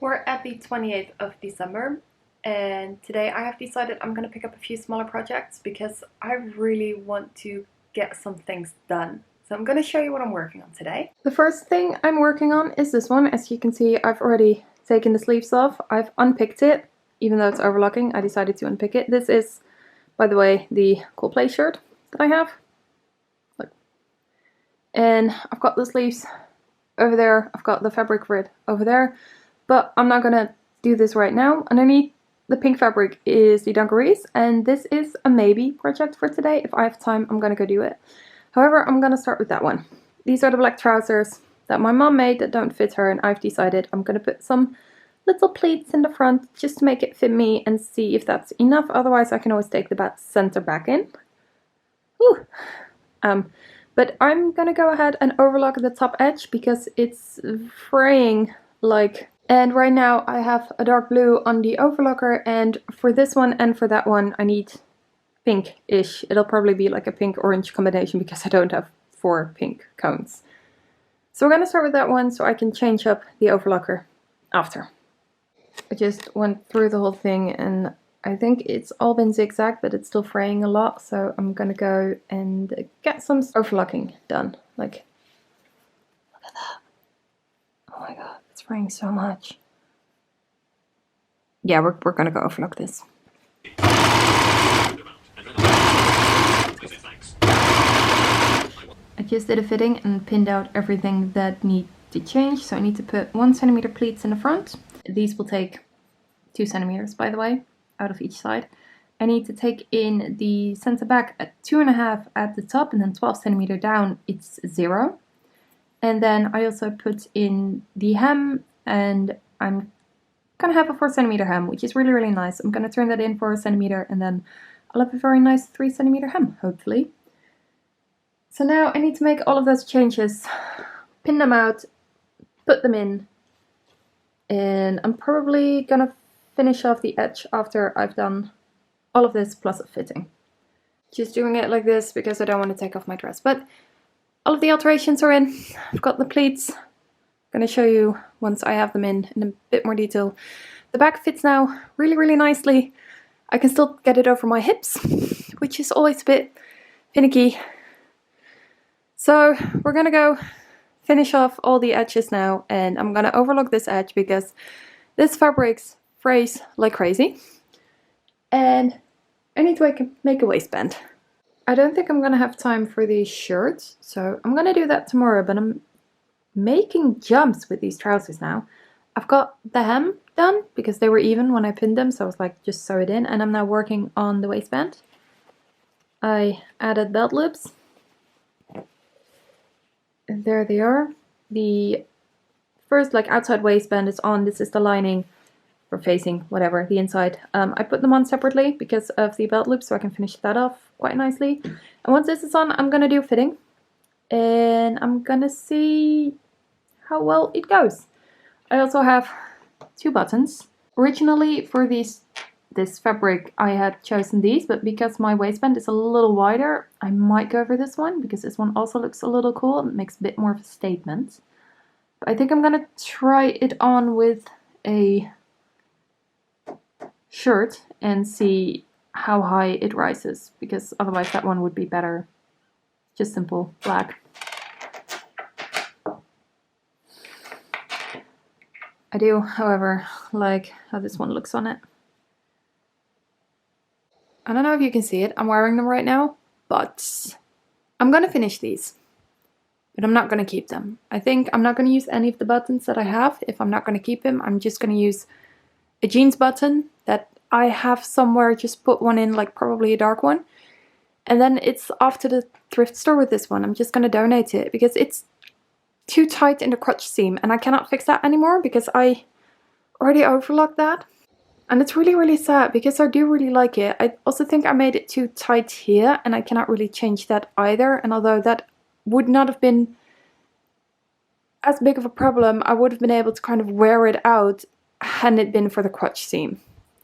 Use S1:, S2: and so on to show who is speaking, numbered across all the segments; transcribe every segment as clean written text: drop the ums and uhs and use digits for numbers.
S1: We're at the 28th of December, and today I have decided I'm going to pick up a few smaller projects because I really want to get some things done. So I'm going to show you what I'm working on today. The first thing I'm working on is this one. As you can see, I've already taken the sleeves off. I've unpicked it, even though it's overlocking. I decided to unpick it. This is, by the way, the Coldplay shirt that I have. Look. And I've got the sleeves over there. I've got the fabric for it over there. But I'm not gonna do this right now. Underneath the pink fabric is the dungarees, and this is a maybe project for today. If I have time, I'm gonna go do it. However, I'm gonna start with that one. These are the black trousers that my mom made that don't fit her, and I've decided I'm gonna put some little pleats in the front just to make it fit me and see if that's enough. Otherwise, I can always take the center back in. Whew. But I'm gonna go ahead and overlock the top edge because it's fraying like. And right now I have a dark blue on the overlocker, and for this one and for that one I need pink-ish. It'll probably be like a pink-orange combination because I don't have 4 pink cones. So we're gonna start with that one so I can change up the overlocker after. I just went through the whole thing and I think it's all been zigzag, but it's still fraying a lot, so I'm gonna go and get some overlocking done. Like, look at that. Oh my god. It's fraying so much. Yeah, we're gonna go overlock this. I just did a fitting and pinned out everything that needs to change. So I need to put 1 centimeter pleats in the front. These will take 2 centimeters, by the way, out of each side. I need to take in the center back at 2.5 at the top, and then 12 centimeter down, it's 0. And then I also put in the hem, and I'm gonna have a 4 centimeter hem, which is really, really nice. I'm gonna turn that in for 1 centimeter, and then I'll have a very nice 3 centimeter hem, hopefully. So now I need to make all of those changes, pin them out, put them in, and I'm probably gonna finish off the edge after I've done all of this plus a fitting. Just doing it like this because I don't want to take off my dress, but all of the alterations are in. I've got the pleats. I'm going to show you once I have them in a bit more detail. The back fits now really, really nicely. I can still get it over my hips, which is always a bit finicky. So we're going to go finish off all the edges now, and I'm going to overlock this edge because this fabric frays like crazy. And I need to make a waistband. I don't think I'm gonna have time for these shirts, so I'm gonna do that tomorrow, but I'm making jumps with these trousers now. I've got the hem done because they were even when I pinned them, so I was like, just sew it in, and I'm now working on the waistband. I added belt loops. And there they are. The first outside waistband is on. This is the lining or facing, whatever, the inside. I put them on separately because of the belt loop, so I can finish that off quite nicely. And once this is on, I'm gonna do a fitting, and I'm gonna see how well it goes. I also have 2 buttons. Originally for this fabric, I had chosen these, but because my waistband is a little wider, I might go for this one because this one also looks a little cool. It makes a bit more of a statement. But I think I'm gonna try it on with a shirt and see how high it rises, because otherwise that one would be better just simple black. I do, however, like how this one looks on it. I don't know if you can see it, I'm wearing them right now, but I'm gonna finish these, but I'm not gonna keep them. I think I'm not gonna use any of the buttons that I have. If I'm not gonna keep them, I'm just gonna use a jeans button that I have somewhere, just put one in, like probably a dark one. And then it's off to the thrift store with this one. I'm just going to donate it because it's too tight in the crotch seam and I cannot fix that anymore because I already overlocked that. And it's really, really sad because I do really like it. I also think I made it too tight here and I cannot really change that either. And although that would not have been as big of a problem, I would have been able to kind of wear it out hadn't it been for the crotch seam.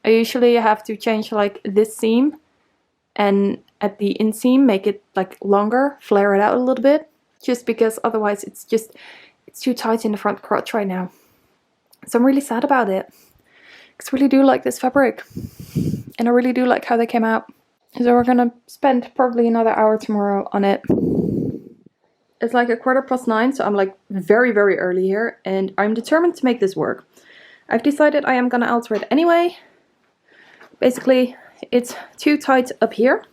S1: I usually have to change like this seam and at the inseam make it like longer, flare it out a little bit, just because otherwise it's too tight in the front crotch right now. So I'm really sad about it, because I really do like this fabric, and I really do like how they came out. So we're gonna spend probably another hour tomorrow on it. It's like 9:15, so I'm like very, very early here, and I'm determined to make this work. I've decided I am gonna alter it anyway. Basically, it's too tight up here,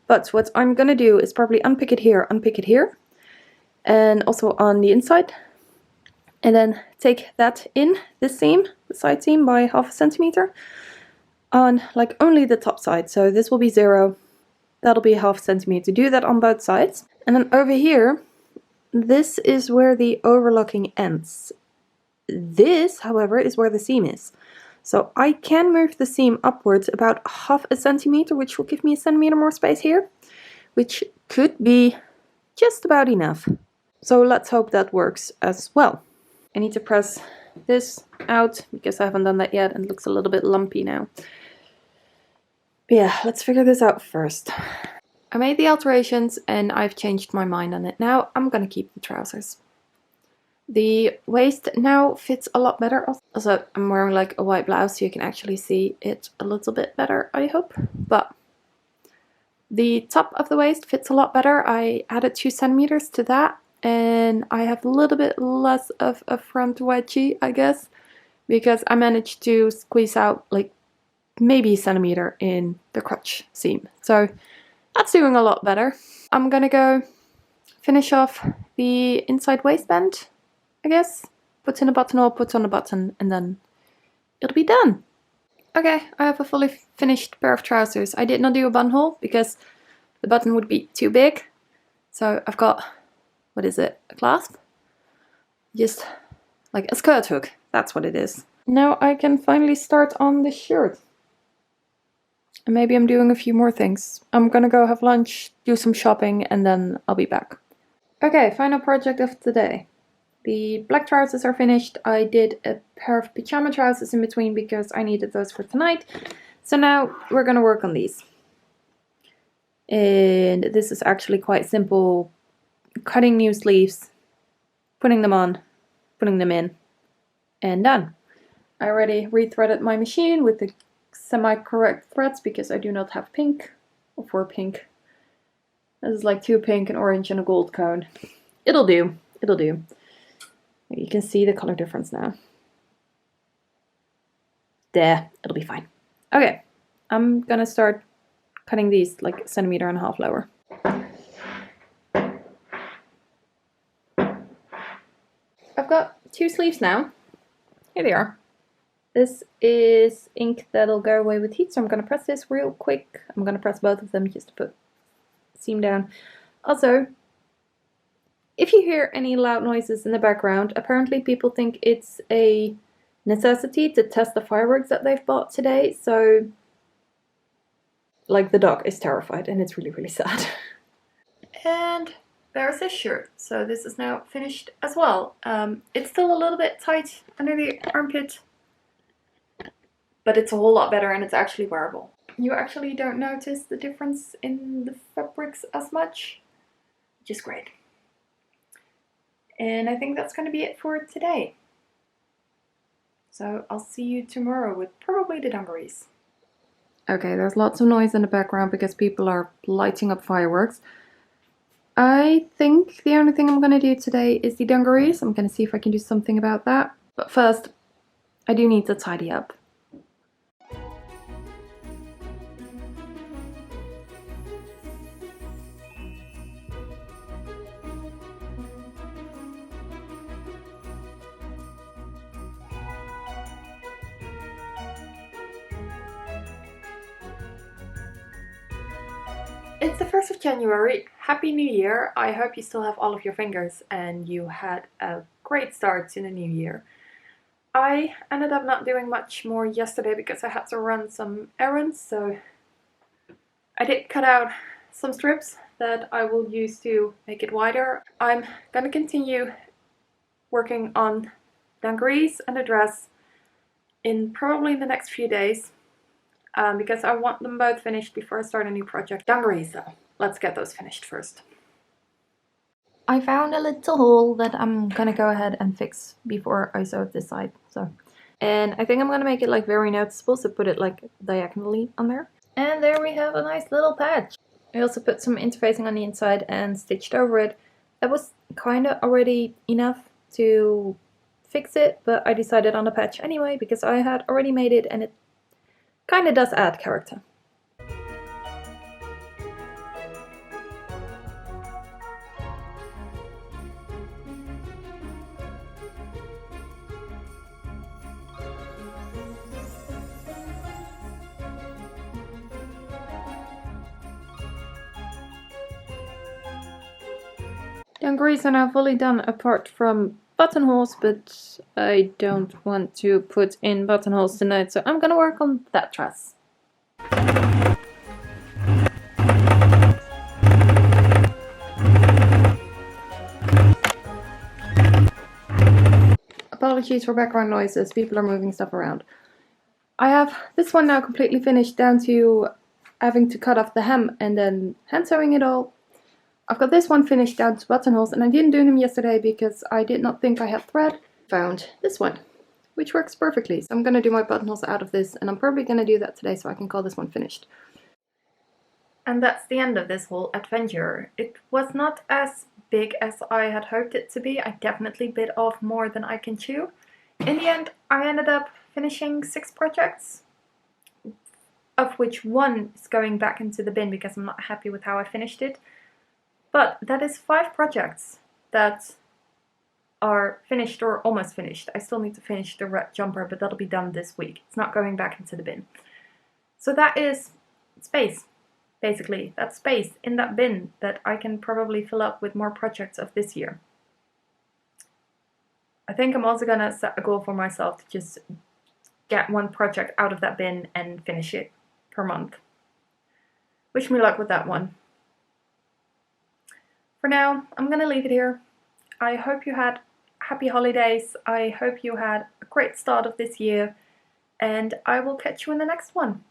S1: but what I'm gonna do is probably unpick it here, and also on the inside, and then take that in, this seam, the side seam, by 0.5 centimeter, on like only the top side. So this will be 0, that'll be 0.5 centimeter. Do that on both sides, and then over here, this is where the overlocking ends. This, however, is where the seam is. So I can move the seam upwards about 0.5 centimeter, which will give me 1 centimeter more space here, which could be just about enough. So let's hope that works as well. I need to press this out because I haven't done that yet and it looks a little bit lumpy now. But yeah, let's figure this out first. I made the alterations and I've changed my mind on it. Now I'm gonna keep the trousers. The waist now fits a lot better. Also, I'm wearing like a white blouse, so you can actually see it a little bit better, I hope. But the top of the waist fits a lot better. I added 2 centimeters to that, and I have a little bit less of a front wedgie, I guess, because I managed to squeeze out like maybe 1 centimeter in the crotch seam. So that's doing a lot better. I'm gonna go finish off the inside waistband, I guess. Put in a buttonhole, put on a button, and then it'll be done. Okay, I have a fully finished pair of trousers. I did not do a buttonhole because the button would be too big. So I've got, what is it, a clasp? Just like a skirt hook, that's what it is. Now I can finally start on the shirt. And maybe I'm doing a few more things. I'm gonna go have lunch, do some shopping, and then I'll be back. Okay, final project of the day. The black trousers are finished. I did a pair of pajama trousers in between because I needed those for tonight. So now we're gonna work on these. And this is actually quite simple. Cutting new sleeves, putting them on, putting them in, and done. I already rethreaded my machine with the semi-correct threads because I do not have pink, or 4 pink. This is like 2 pink, an orange, and a gold cone. It'll do, it'll do. You can see the color difference now. There, it'll be fine. Okay, I'm gonna start cutting these like 1.5 centimeters lower. I've got 2 sleeves now. Here they are. This is ink that'll go away with heat, so I'm gonna press this real quick. I'm gonna press both of them just to put seam down. Also, if you hear any loud noises in the background, apparently people think it's a necessity to test the fireworks that they've bought today, so like the dog is terrified and it's really, really sad. And there's this shirt. So this is now finished as well. It's still a little bit tight under the armpit, but it's a whole lot better and it's actually wearable. You actually don't notice the difference in the fabrics as much, which is great. And I think that's going to be it for today. So I'll see you tomorrow with probably the dungarees. Okay, there's lots of noise in the background because people are lighting up fireworks. I think the only thing I'm going to do today is the dungarees. I'm going to see if I can do something about that. But first, I do need to tidy up. It's the 1st of January. Happy New Year. I hope you still have all of your fingers and you had a great start to the new year. I ended up not doing much more yesterday because I had to run some errands, so I did cut out some strips that I will use to make it wider. I'm gonna continue working on dungarees and a dress in probably the next few days. Because I want them both finished before I start a new project. Dungarees though, let's get those finished first. I found a little hole that I'm gonna go ahead and fix before I sew this side. So
S2: And I think I'm gonna make it like very noticeable, so put it like diagonally on there. And there we have a nice little patch. I also put some interfacing on the inside and stitched over it. That was kind of already enough to fix it, but I decided on a patch anyway because I had already made it and it kind of does add character. The dungarees are now fully done apart from buttonholes, but I don't want to put in buttonholes tonight, so I'm gonna work on that dress. Apologies for background noises, people are moving stuff around. I have this one now completely finished down to having to cut off the hem and then hand sewing it all. I've got this one finished down to buttonholes, and I didn't do them yesterday because I did not think I had thread. Found this one, which works perfectly. So I'm going to do my buttonholes out of this, and I'm probably going to do that today so I can call this one finished.
S1: And that's the end of this whole adventure. It was not as big as I had hoped it to be. I definitely bit off more than I can chew. In the end, I ended up finishing 6 projects, of which one is going back into the bin because I'm not happy with how I finished it. But that is 5 projects that are finished or almost finished. I still need to finish the red jumper, but that'll be done this week. It's not going back into the bin. So that is space, basically. That's space in that bin that I can probably fill up with more projects of this year. I think I'm also gonna set a goal for myself to just get 1 project out of that bin and finish it per month. Wish me luck with that one. For now, I'm gonna leave it here. I hope you had happy holidays. I hope you had a great start of this year, and I will catch you in the next one.